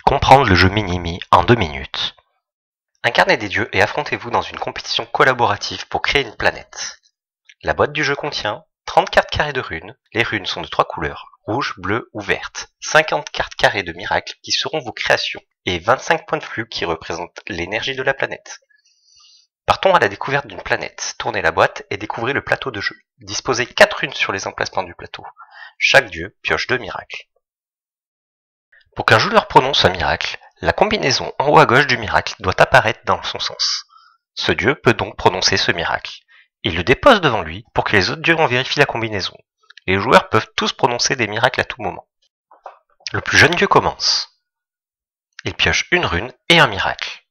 Comprendre le jeu Mini-Me en 2 minutes. Incarnez des dieux et affrontez-vous dans une compétition collaborative pour créer une planète. La boîte du jeu contient 30 cartes carrées de runes. Les runes sont de 3 couleurs, rouge, bleu ou verte. 50 cartes carrées de miracles qui seront vos créations et 25 points de flux qui représentent l'énergie de la planète. Partons à la découverte d'une planète. Tournez la boîte et découvrez le plateau de jeu. Disposez 4 runes sur les emplacements du plateau. Chaque dieu pioche 2 miracles. Pour qu'un joueur prononce un miracle, la combinaison en haut à gauche du miracle doit apparaître dans son sens. Ce dieu peut donc prononcer ce miracle. Il le dépose devant lui pour que les autres dieux en vérifient la combinaison. Les joueurs peuvent tous prononcer des miracles à tout moment. Le plus jeune dieu commence. Il pioche une rune et un miracle.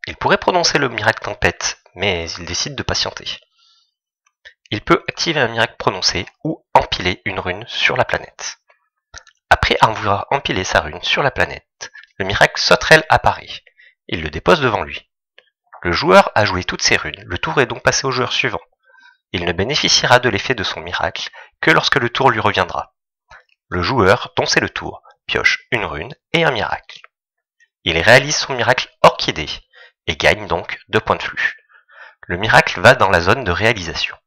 Il pourrait prononcer le miracle tempête, mais il décide de patienter. Il peut activer un miracle prononcé ou empiler une rune sur la planète. Après avoir empilé sa rune sur la planète, le miracle sauterelle apparaît. Il le dépose devant lui. Le joueur a joué toutes ses runes, le tour est donc passé au joueur suivant. Il ne bénéficiera de l'effet de son miracle que lorsque le tour lui reviendra. Le joueur, dont c'est le tour, pioche une rune et un miracle. Il réalise son miracle orchidée et gagne donc 2 points de flux. Le miracle va dans la zone de réalisation.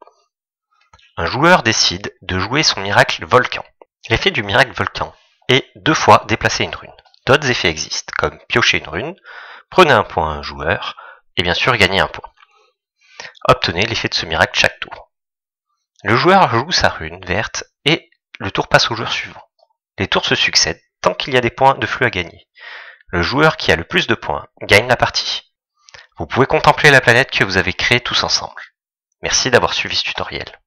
Un joueur décide de jouer son miracle volcan. L'effet du miracle volcan est 2 fois déplacer une rune. D'autres effets existent, comme piocher une rune, prenez un point à un joueur, et bien sûr gagner un point. Obtenez l'effet de ce miracle chaque tour. Le joueur joue sa rune verte et le tour passe au joueur suivant. Les tours se succèdent tant qu'il y a des points de flux à gagner. Le joueur qui a le plus de points gagne la partie. Vous pouvez contempler la planète que vous avez créée tous ensemble. Merci d'avoir suivi ce tutoriel.